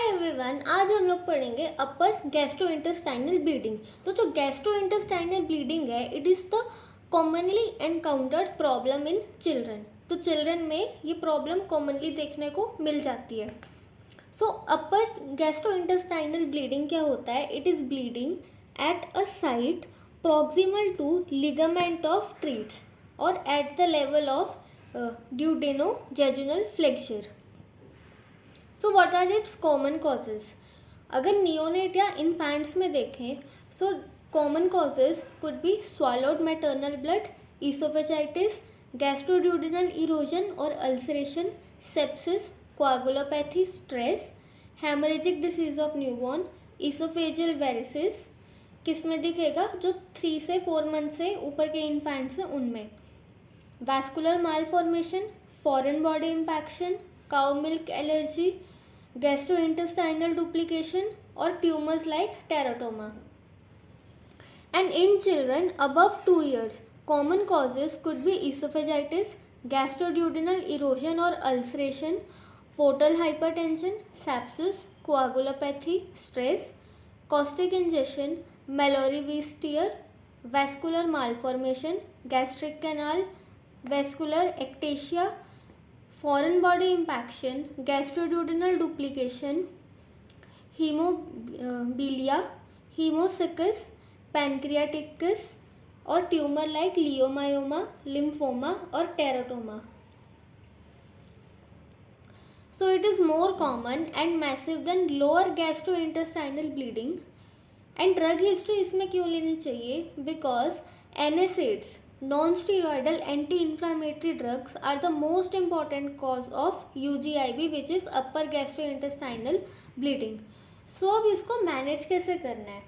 Hi everyone, आज हम लोग पढ़ेंगे अपर गैस्ट्रोइंटेस्टाइनल ब्लीडिंग। तो जो गैस्ट्रोइंटेस्टाइनल ब्लीडिंग है, it is the commonly encountered problem in children. तो चिल्ड्रन में ये प्रॉब्लम कॉमनली देखने को मिल जाती है। सो अपर गैस्ट्रोइंटेस्टाइनल ब्लीडिंग क्या होता है? It is bleeding at a site proximal to ligament of treats or at the level of duodenojejunal flexure. So what are its common causes? अगर नियोनेट या इन्फेंट्स में देखें, so common causes could be swallowed maternal blood, oesophagitis, gastroduodenal erosion और ulceration, sepsis, coagulopathy, stress, haemorrhagic disease of newborn, oesophageal varices. किस में दिखेगा? जो 3 से 4 मंथ से ऊपर के इन्फेंट्स हैं उनमें। Vascular malformation, foreign body impaction, cow milk allergy, gastrointestinal duplication or tumors like teratoma. And in children above 2 years, common causes could be esophagitis, gastroduodenal erosion or ulceration, portal hypertension, sepsis, coagulopathy, stress, caustic ingestion, Mallory Weiss tear, vascular malformation, gastric canal, vascular ectasia, foreign body impaction, gastroduodenal duplication, hemobilia, hemocycus, pancreatitis और tumour like leiomyoma, lymphoma और teratoma. So it is more common and massive than lower gastrointestinal bleeding. And drug history इसमें क्यों लेनी चाहिए? Because NSAIDs, non-steroidal anti-inflammatory drugs, are the most important cause of UGIB, which is upper gastrointestinal bleeding. So अब इसको manage कैसे करना है?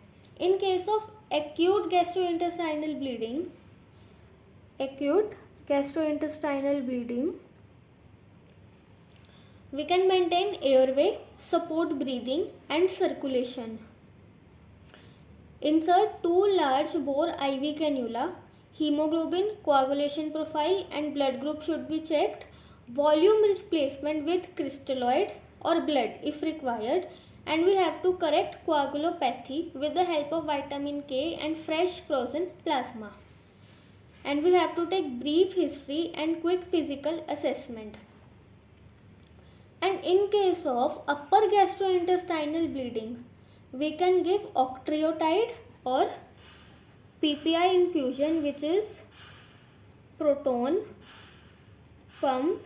In case of acute gastrointestinal bleeding, we can maintain airway, support breathing and circulation. Insert 2 large bore IV cannula. Hemoglobin, coagulation profile and blood group should be checked. Volume replacement with crystalloids or blood if required. And we have to correct coagulopathy with the help of vitamin K and fresh frozen plasma. And we have to take brief history and quick physical assessment. And in case of upper gastrointestinal bleeding, we can give octreotide or PPI infusion, which is proton pump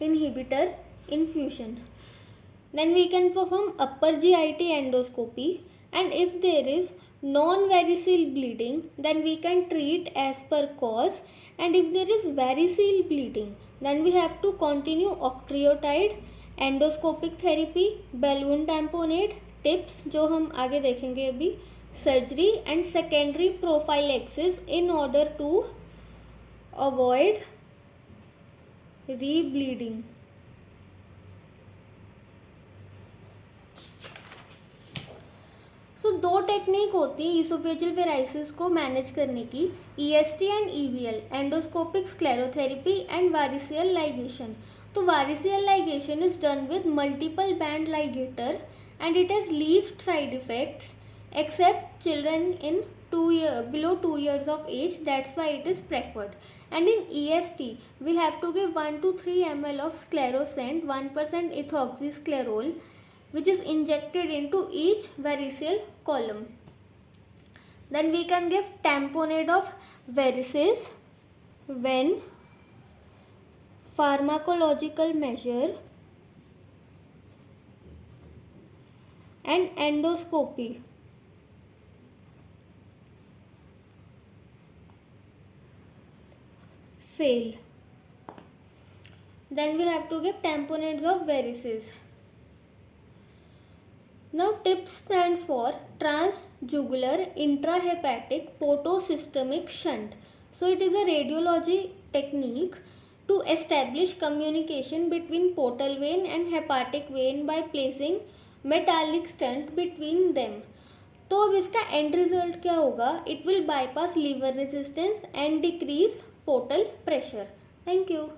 inhibitor infusion. Then we can perform upper GIT endoscopy, and if there is non-varicose bleeding, then we can treat as per cause, and if there is varicose bleeding, then we have to continue octreotide, endoscopic therapy, balloon tamponade, TIPS जो हम आगे देखेंगे अभी, surgery and secondary prophylaxis in order to avoid rebleeding. So 2 technique होती है oesophageal varices को manage करने की, EST and EVL, endoscopic sclerotherapy and variceal ligation. तो variceal ligation is done with multiple band ligator and it has least side effects except children in below 2 years of age. That's why it is preferred. And in EST we have to give 1 to 3 ml of sclerosant, 1% ethoxysclerol, which is injected into each variceal column. Then we can give tamponade of varices when pharmacological measure and endoscopy fail. Then we have to give tamponades of varices. Now TIPS stands for transjugular intrahepatic portosystemic shunt. So it is a radiology technique to establish communication between portal vein and hepatic vein by placing metallic stent between them. तो अब इसका end result क्या होगा? It will bypass liver resistance and decrease portal pressure. Thank you.